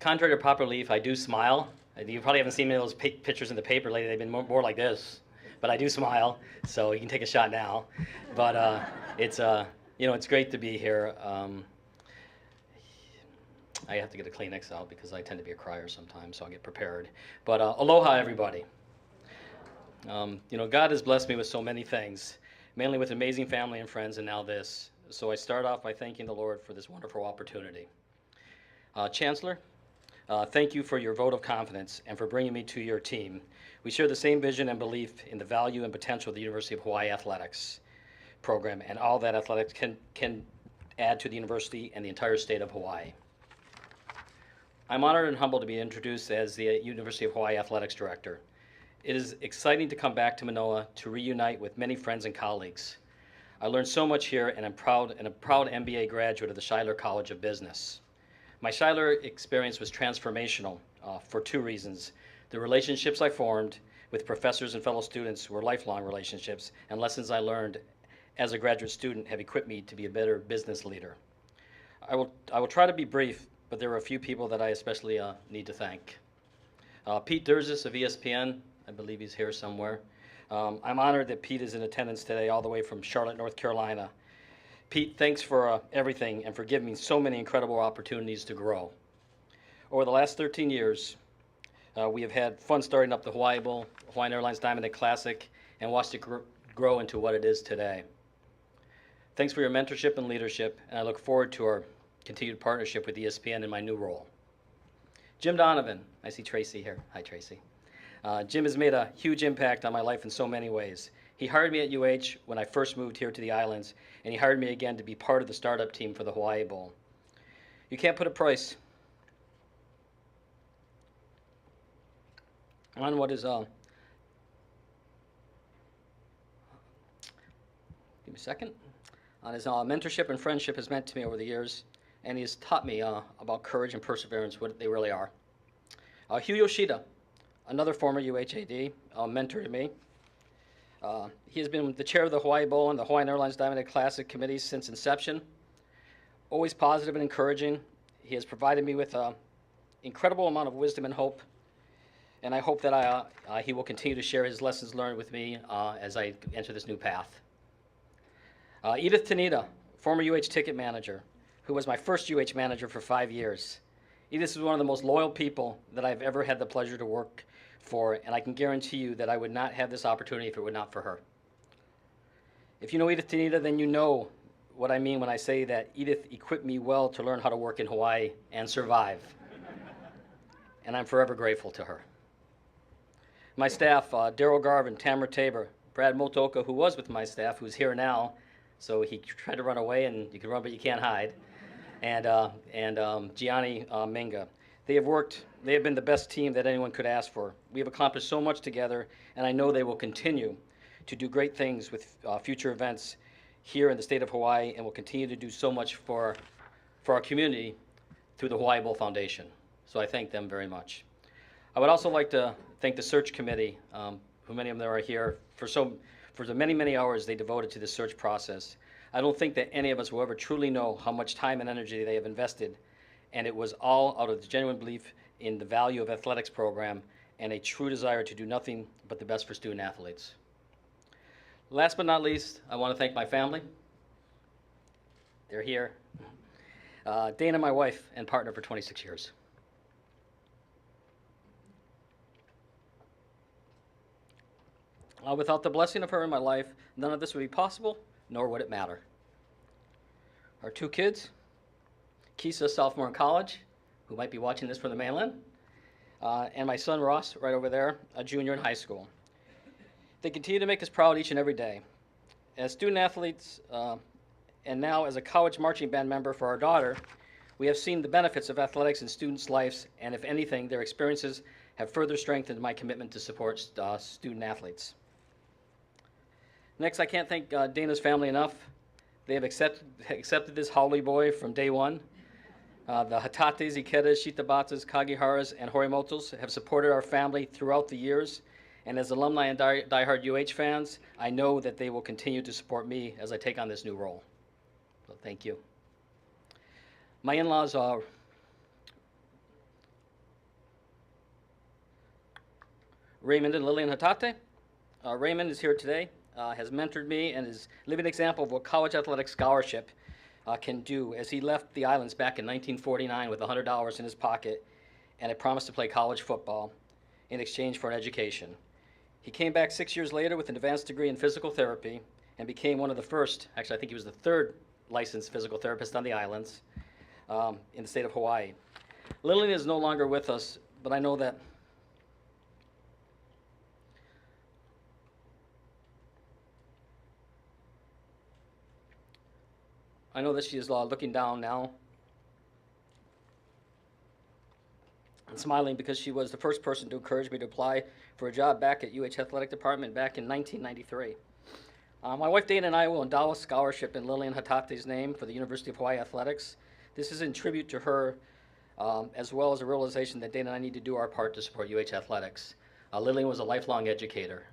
Contrary to popular belief, I do smile. You probably haven't seen many of those pictures in the paper lately. They've been more like this, but I do smile. So you can take a shot now. But it's it's great to be here. I have to get a Kleenex out because I tend to be a crier sometimes, so I'll get prepared. But aloha, everybody. God has blessed me with so many things, mainly with amazing family and friends, and now this. So I start off by thanking the Lord for this wonderful opportunity. Chancellor, thank you for your vote of confidence and for bringing me to your team. We share the same vision and belief in the value and potential of the University of Hawaii athletics program and all that athletics can add to the university and the entire state of Hawaii. I'm honored and humbled to be introduced as the University of Hawaii Athletics Director. It is exciting to come back to Manoa to reunite with many friends and colleagues. I learned so much here, and I'm a proud MBA graduate of the Schuyler College of Business. My Schuyler experience was transformational for two reasons. The relationships I formed with professors and fellow students were lifelong relationships, and lessons I learned as a graduate student have equipped me to be a better business leader. I will try to be brief, but there are a few people that I especially need to thank. Pete Durzis of ESPN, I believe he's here somewhere. I'm honored that Pete is in attendance today all the way from Charlotte, North Carolina. Pete, thanks for everything and for giving me so many incredible opportunities to grow. Over the last 13 years, we have had fun starting up the Hawaii Bowl, Hawaiian Airlines Diamond League Classic, and watched it grow into what it is today. Thanks for your mentorship and leadership, and I look forward to our continued partnership with ESPN in my new role. Jim Donovan, I see Tracy here. Hi, Tracy. Jim has made a huge impact on my life in so many ways. He hired me at UH when I first moved here to the islands, and he hired me again to be part of the startup team for the Hawaii Bowl. You can't put a price on what is give me a second. On his mentorship and friendship has meant to me over the years, and he has taught me about courage and perseverance, what they really are. Hugh Yoshida, another former UHAD, mentor to me. He has been the chair of the Hawaii Bowl and the Hawaiian Airlines Diamond League Classic committees since inception. Always positive and encouraging. He has provided me with an incredible amount of wisdom and hope, and I hope that he will continue to share his lessons learned with me as I enter this new path. Edith Tanita, former UH ticket manager, who was my first UH manager for 5 years. Edith is one of the most loyal people that I've ever had the pleasure to work for, and I can guarantee you that I would not have this opportunity if it were not for her. If you know Edith Tanita, then you know what I mean when I say that Edith equipped me well to learn how to work in Hawaii and survive. And I'm forever grateful to her. My staff, Daryl Garvin, Tamara Tabor, Brad Motoka, who was with my staff, who's here now, so he tried to run away, and you can run but you can't hide, and Gianni Minga. They have been the best team that anyone could ask for. We have accomplished so much together, and I know they will continue to do great things with future events here in the state of Hawaii, and will continue to do so much for our community through the Hawaii Bowl Foundation. So I thank them very much. I would also like to thank the search committee, who many of them are here, for the many, many hours they devoted to the search process. I don't think that any of us will ever truly know how much time and energy they have invested, and it was all out of the genuine belief in the value of athletics program and a true desire to do nothing but the best for student athletes. Last but not least, I want to thank my family. They're here. Dana, my wife and partner for 26 years. Without the blessing of her in my life, none of this would be possible, nor would it matter. Our two kids, Kisa, sophomore in college, who might be watching this from the mainland, and my son Ross, right over there, a junior in high school. They continue to make us proud each and every day. As student athletes, and now as a college marching band member for our daughter, we have seen the benefits of athletics in students' lives, and if anything, their experiences have further strengthened my commitment to support student athletes. Next, I can't thank Dana's family enough. They have accepted this Haole boy from day one. The Hatates, Iketas, Shitabatas, Kagiharas, and Horimotos have supported our family throughout the years. And as alumni and diehard UH fans, I know that they will continue to support me as I take on this new role. So thank you. My in-laws Raymond and Lillian Hatate. Raymond is here today, has mentored me, and is a living example of what college athletic scholarship can do, as he left the islands back in 1949 with $100 in his pocket and a promise to play college football in exchange for an education. He came back 6 years later with an advanced degree in physical therapy and became one of the first, actually I think he was the third licensed physical therapist on the islands in the state of Hawaii. Lillian is no longer with us, but I know that she is looking down now and smiling, because she was the first person to encourage me to apply for a job back at UH Athletic Department back in 1993. My wife Dana and I will endow a scholarship in Lillian Hatate's name for the University of Hawaii Athletics. This is in tribute to her, as well as a realization that Dana and I need to do our part to support UH Athletics. Lillian was a lifelong educator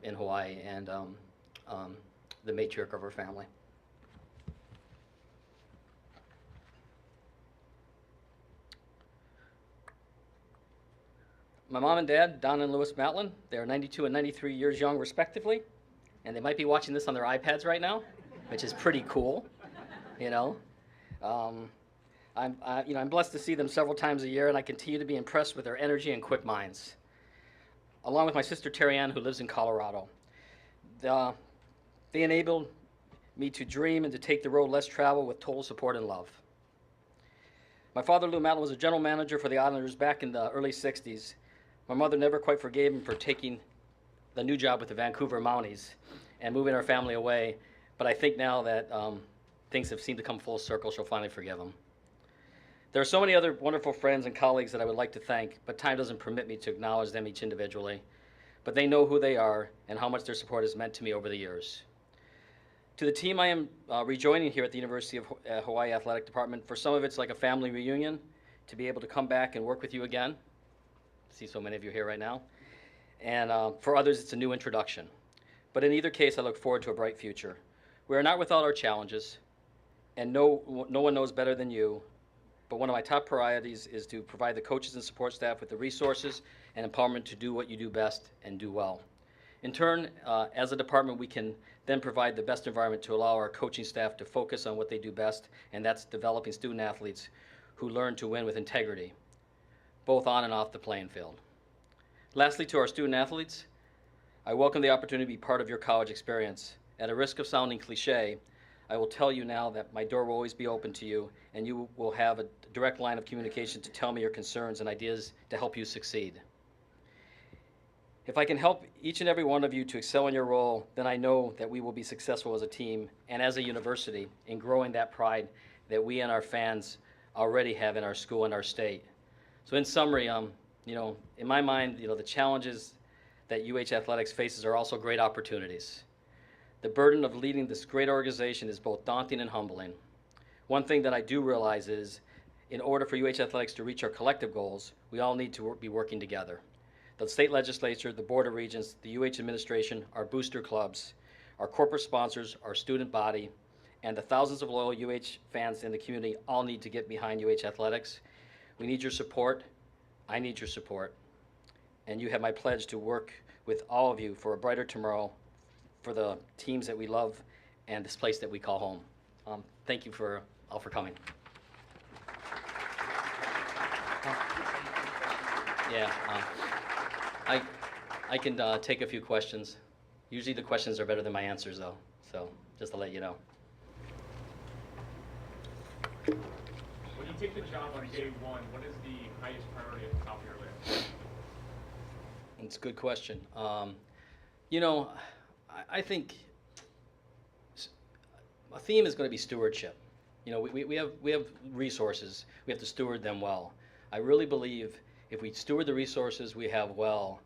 in Hawaii, and the matriarch of her family. My mom and dad, Don and Louis Matlin, they are 92 and 93 years young respectively, and they might be watching this on their iPads right now, which is pretty cool, you know. I'm blessed to see them several times a year, and I continue to be impressed with their energy and quick minds. Along with my sister Terry Ann, who lives in Colorado. They enabled me to dream and to take the road less traveled with total support and love. My father, Lou Matlin, was a general manager for the Islanders back in the early 60s. My mother never quite forgave him for taking the new job with the Vancouver Mounties and moving our family away, but I think now that things have seemed to come full circle, she'll finally forgive him. There are so many other wonderful friends and colleagues that I would like to thank, but time doesn't permit me to acknowledge them each individually. But they know who they are and how much their support has meant to me over the years. To the team I am rejoining here at the University of Hawaii Athletic Department, for some of it's like a family reunion, to be able to come back and work with you again. I see so many of you here right now. And for others, it's a new introduction. But in either case, I look forward to a bright future. We are not without our challenges, and no one knows better than you, but one of my top priorities is to provide the coaches and support staff with the resources and empowerment to do what you do best and do well. In turn, as a department, we can then provide the best environment to allow our coaching staff to focus on what they do best, and that's developing student athletes who learn to win with integrity, both on and off the playing field. Lastly, to our student athletes, I welcome the opportunity to be part of your college experience. At a risk of sounding cliche, I will tell you now that my door will always be open to you, and you will have a direct line of communication to tell me your concerns and ideas to help you succeed. If I can help each and every one of you to excel in your role, then I know that we will be successful as a team and as a university in growing that pride that we and our fans already have in our school and our state. So in summary, in my mind, the challenges that UH Athletics faces are also great opportunities. The burden of leading this great organization is both daunting and humbling. One thing that I do realize is, in order for UH Athletics to reach our collective goals, we all need to be working together. The state legislature, the Board of Regents, the UH administration, our booster clubs, our corporate sponsors, our student body, and the thousands of loyal UH fans in the community all need to get behind UH Athletics. We need your support. I need your support. And you have my pledge to work with all of you for a brighter tomorrow, for the teams that we love and this place that we call home. Thank you all for coming. I can take a few questions. Usually the questions are better than my answers, though, so just to let you know. When you take the job on day one, what is the highest priority at the top of your list? It's a good question. I think a theme is going to be stewardship. We have resources. We have to steward them well. I really believe if we steward the resources we have well,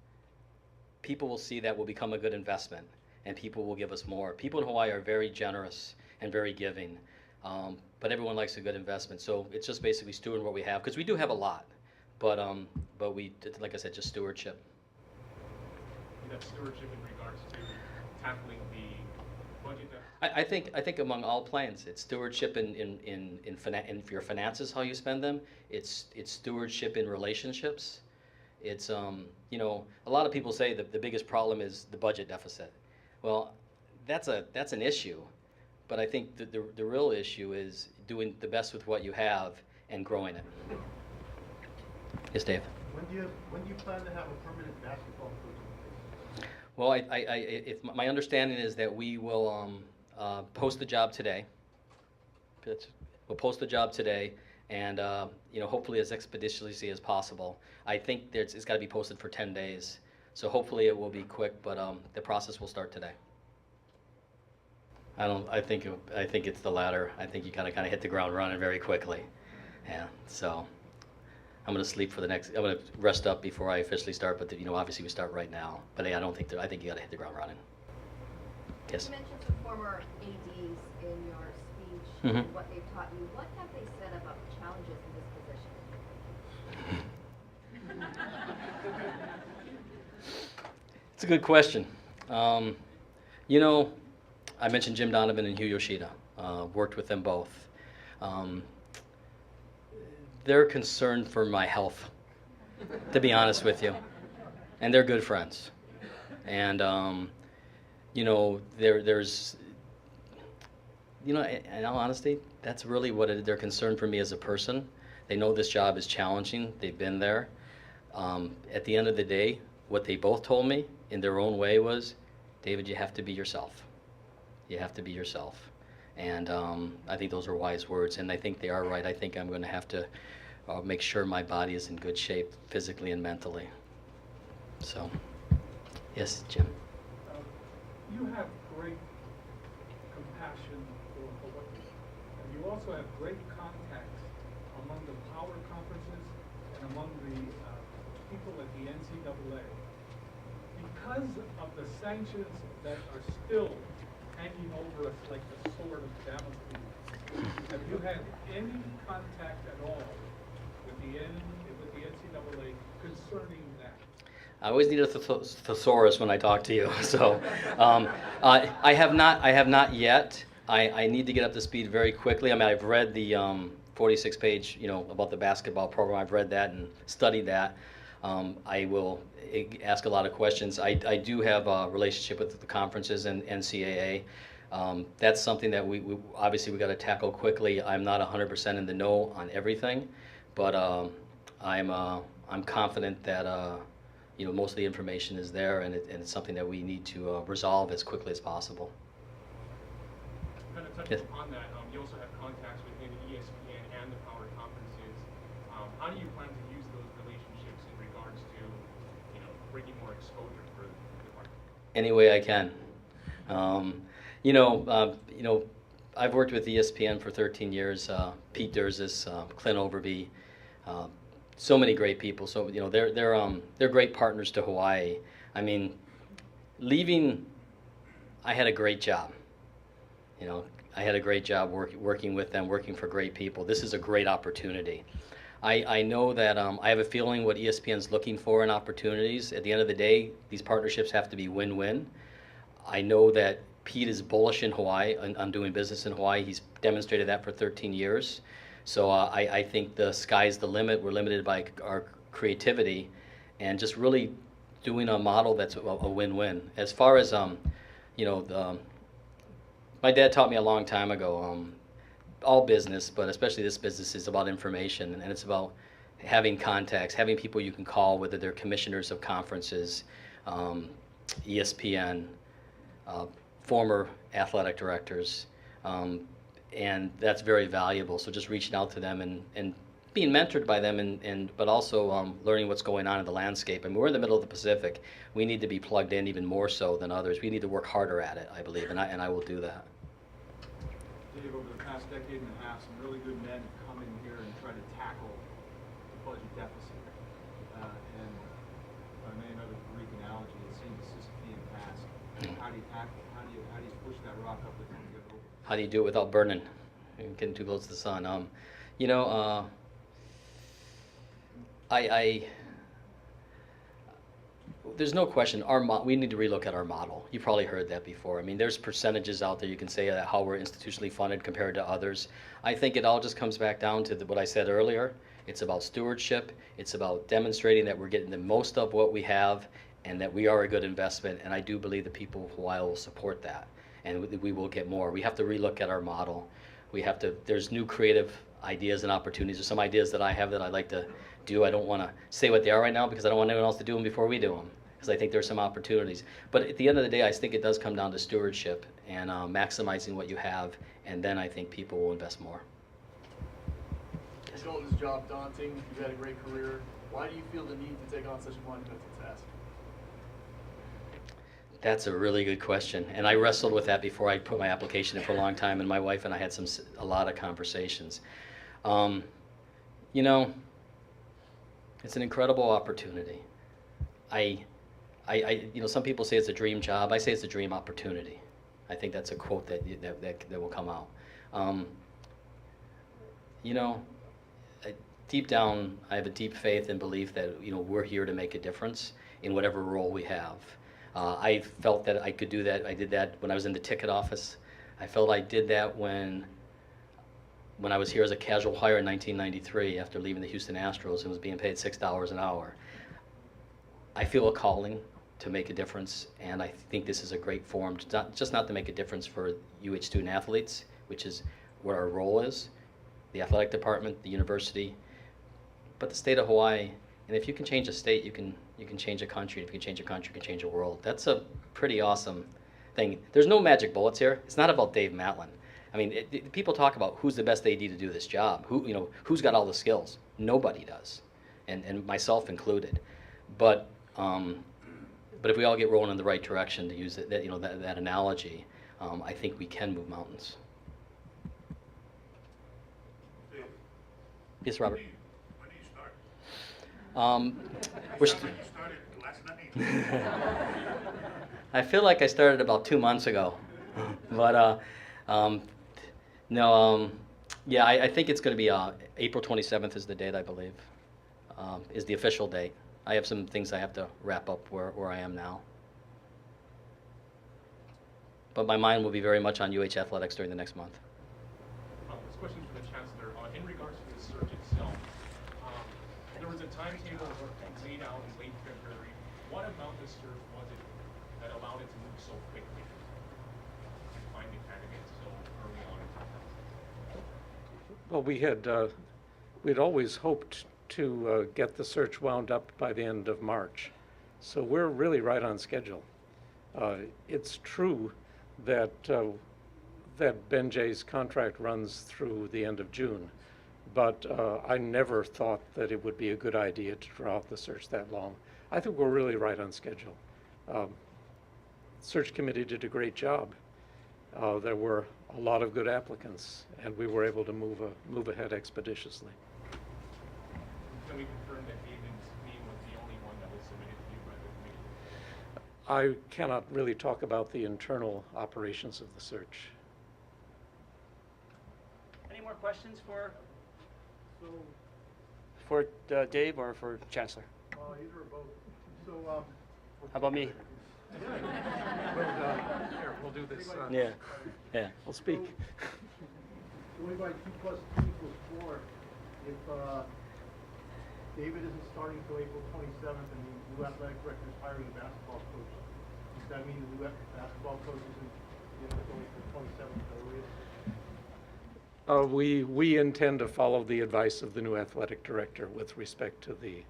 people will see that will become a good investment, and people will give us more. People in Hawaii are very generous and very giving, but everyone likes a good investment. So it's just basically stewarding what we have, because we do have a lot, but we, like I said, just stewardship. That stewardship in regards to tackling the budget. I think among all plans, it's stewardship in your finances, how you spend them. It's stewardship in relationships, It's, you know, a lot of people say that the biggest problem is the budget deficit. Well, that's an issue, but I think the real issue is doing the best with what you have and growing it. Yes, Dave? When do you plan to have a permanent basketball coach? Well, my understanding is that we will post the job today. We'll post the job today, and you know, hopefully as expeditiously as possible. I think it's got to be posted for 10 days, so hopefully it will be quick. But the process will start today. I think it's the latter. I think you kind of hit the ground running very quickly. Yeah. So I'm going to sleep for the next. I'm going to rest up before I officially start. But you know, obviously we start right now. But I don't think I think you got to hit the ground running. Yes. You mentioned some former ADs in your speech Mhm. and what they've taught you. What have they said about the challenges in this position? It's a good question. You know, I mentioned Jim Donovan and Hugh Yoshida. Worked with them both. They're concerned for my health, to be honest with you, and they're good friends. And you know, there's, you know, in all honesty, that's really what they're concerned for me as a person. They know this job is challenging. They've been there. At the end of the day, what they both told me in their own way was, David, you have to be yourself. You have to be yourself. And I think those are wise words, and I think they are right. I think I'm going to have to make sure my body is in good shape physically and mentally. So, yes, Jim. You have great compassion for what you do. And you also have great contacts among the power conferences and among the people at the NCAA. Because of the sanctions that are still hanging over us like the sword of Damocles, have you had any contact at all with the NCAA concerning that? I always need a thesaurus when I talk to you, so I have not yet. I need to get up to speed very quickly. I mean, I've read the 46-page, you know, about the basketball program. I've read that and studied that. I will ask a lot of questions. I do have a relationship with the conferences and NCAA. That's something that we obviously we got to tackle quickly. I'm not 100% in the know on everything, but I'm confident that you know, most of the information is there, and it's something that we need to resolve as quickly as possible. Kind of touching on that, you also have contacts within ESPN and the power conferences. How do you plan to use those relationships in regards to, you know, bringing more exposure for the department? Any way I can. You know, I've worked with ESPN for 13 years. Pete Durzis, Clint Overby. So many great people. So you know, they're great partners to Hawaii. I mean, leaving, I had a great job. You know, I had a great job working with them, working for great people. This is a great opportunity. I know that I have a feeling what ESPN's looking for in opportunities. At the end of the day, these partnerships have to be win-win. I know that Pete is bullish in Hawaii on doing business in Hawaii. He's demonstrated that for 13 years. So I think the sky's the limit. We're limited by our creativity, and just really doing a model that's a win-win. As far as you know, my dad taught me a long time ago. All business, but especially this business, is about information, and it's about having contacts, having people you can call, whether they're commissioners of conferences, ESPN, former athletic directors. And that's very valuable. So just reaching out to them and being mentored by them, but also learning what's going on in the landscape. I mean, we're in the middle of the Pacific. We need to be plugged in even more so than others. We need to work harder at it, I believe, and I will do that. Dave, over the past decade and a half, some really good men have come in here and tried to tackle the budget deficit. And if I may, another Greek analogy, it seems a Sisyphean task. How do you tackle it? How do you push that rock up the thing to get over? How do you do it without burning? Getting too close to the sun. You know, there's no question. We need to relook at our model. You probably heard that before. I mean, there's percentages out there. You can say how we're institutionally funded compared to others. I think it all just comes back down to what I said earlier. It's about stewardship. It's about demonstrating that we're getting the most of what we have and that we are a good investment. And I do believe the people of Hawaii will support that. And we will get more. We have to relook at our model. We have to, there's new creative ideas and opportunities. There's some ideas that I have that I'd like to do. I don't want to say what they are right now because I don't want anyone else to do them before we do them, because I think there's some opportunities. But at the end of the day, I think it does come down to stewardship and maximizing what you have, and then I think people will invest more. You told this job daunting. You've had a great career. Why do you feel the need to take on such a monumental task? That's a really good question, and I wrestled with that before I put my application in for a long time, and my wife and I had a lot of conversations. You know, it's an incredible opportunity. You know, some people say it's a dream job. I say it's a dream opportunity. I think that's a quote that will come out. You know, deep down, I have a deep faith and belief that, you know, we're here to make a difference in whatever role we have. I felt that I could do that. I did that when I was in the ticket office. I felt I did that when I was here as a casual hire in 1993 after leaving the Houston Astros and was being paid $6 an hour. I feel a calling to make a difference, and I think this is a great forum, not to make a difference for UH student athletes, which is what our role is, the athletic department, the university, but the state of Hawaii. And if you can change a state, you can change a country. If you can change a country, you can change a world. That's a pretty awesome thing. There's no magic bullets here. It's not about Dave Matlin. I mean, people talk about who's the best AD to do this job. Who's got all the skills? Nobody does, and myself included. But if we all get rolling in the right direction, to use that analogy, I think we can move mountains. Yes, Robert. When do you start? We're You started last night. I feel like I started about 2 months ago, but no, yeah, I think it's going to be April 27th is the date, I believe, is the official date. I have some things I have to wrap up where I am now. But my mind will be very much on UH athletics during the next month. This question is for the Chancellor. In regards to the search itself, there was a timetable laid out in late February. What about the search was it that allowed it to move so quickly and find the candidates so early on in time? Well, we'd always hoped to get the search wound up by the end of March. So we're really right on schedule. It's true that Ben Jay's contract runs through the end of June, but I never thought that it would be a good idea to draw out the search that long. I think we're really right on schedule. Search committee did a great job. There were a lot of good applicants, and we were able to move ahead expeditiously. Can we confirm that David's name was the only one that was submitted to you by the committee? I cannot really talk about the internal operations of the search. Any more questions for Dave or for Chancellor? Either or both. So, How about me? Here, we'll do this. Yeah. We'll speak. going by 2 plus 2 equals 4, if David isn't starting until April 27th and the new athletic director is hiring a basketball coach, does that mean the new basketball coach isn't until April 27th at the latest? We intend to follow the advice of the new athletic director with respect to the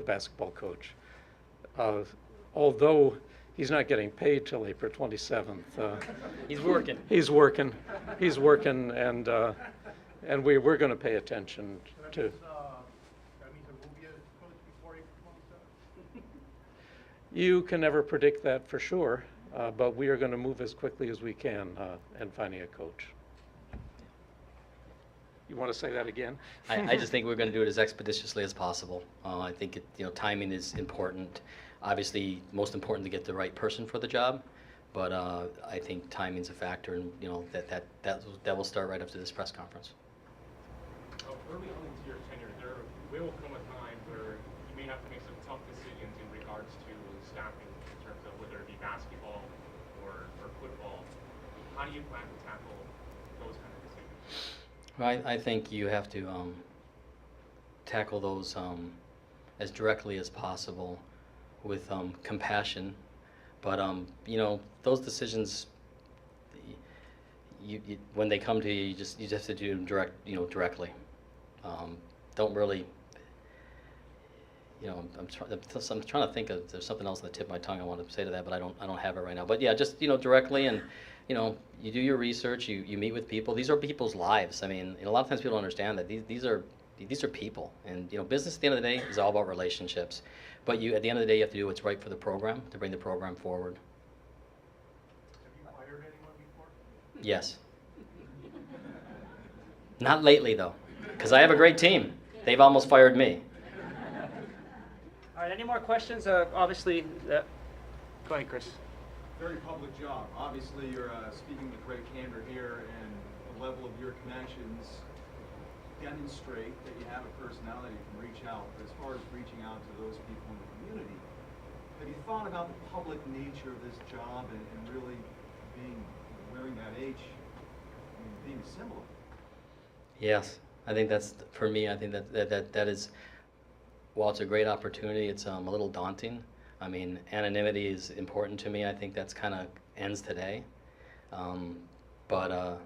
basketball coach. Although he's not getting paid till April 27th. He's working. He's working, and we're going to pay attention to. That means there will be a coach before April 27th? You can never predict that for sure, but we are going to move as quickly as we can in finding a coach. You want to say that again? I just think we're going to do it as expeditiously as possible. I think timing is important. Obviously, most important to get the right person for the job, but I think timing's a factor, and that will start right after this press conference. Early on into your tenure, there will come a time where you may have to make some tough decisions in regards to staffing in terms of whether it be basketball or football. How do you plan to tackle those kind of decisions? Well, I think you have to tackle those as directly as possible with compassion. But you know, those decisions, you when they come to you, you just have to do them directly. Don't really, you know, I'm trying to think of, there's something else on the tip of my tongue I want to say to that, but I don't have it right now. But yeah, just, you know, directly, and you know, you do your research, you meet with people. These are people's lives. I mean, a lot of times people don't understand that these are people, and you know, business at the end of the day is all about relationships. But at the end of the day, you have to do what's right for the program to bring the program forward. Have you fired anyone before? Yes. Not lately though, because I have a great team. They've almost fired me. All right, any more questions? Obviously, go ahead, Chris. Very public job. Obviously, you're speaking with great candor here, and the level of your connections demonstrate that you have a personality that can reach out. But as far as reaching out to those people in the community, have you thought about the public nature of this job and really wearing that H, being a symbol? Yes, I think that's, for me, I think that is, while it's a great opportunity, it's a little daunting. I mean, anonymity is important to me. I think that's kind of ends today. But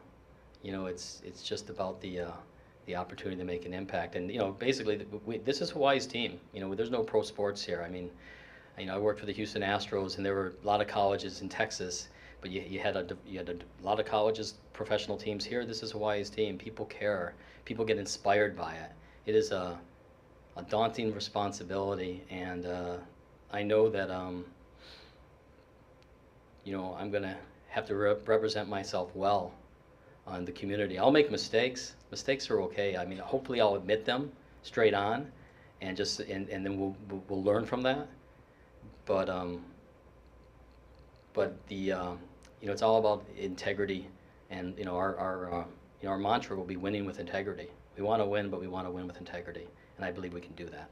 you know, it's just about the opportunity to make an impact. And you know, basically, this is Hawaii's team. You know, there's no pro sports here. I mean, you know, I worked for the Houston Astros, and there were a lot of colleges in Texas, but you had a lot of colleges, professional teams here. This is Hawaii's team. People care. People get inspired by it. It is a daunting responsibility, and I know that you know, I'm gonna have to represent myself well on the community. I'll make mistakes. Mistakes are okay. I mean, hopefully I'll admit them straight on, and then we'll learn from that. But the you know, it's all about integrity, and you know, our mantra will be winning with integrity. We want to win, but we want to win with integrity, and I believe we can do that.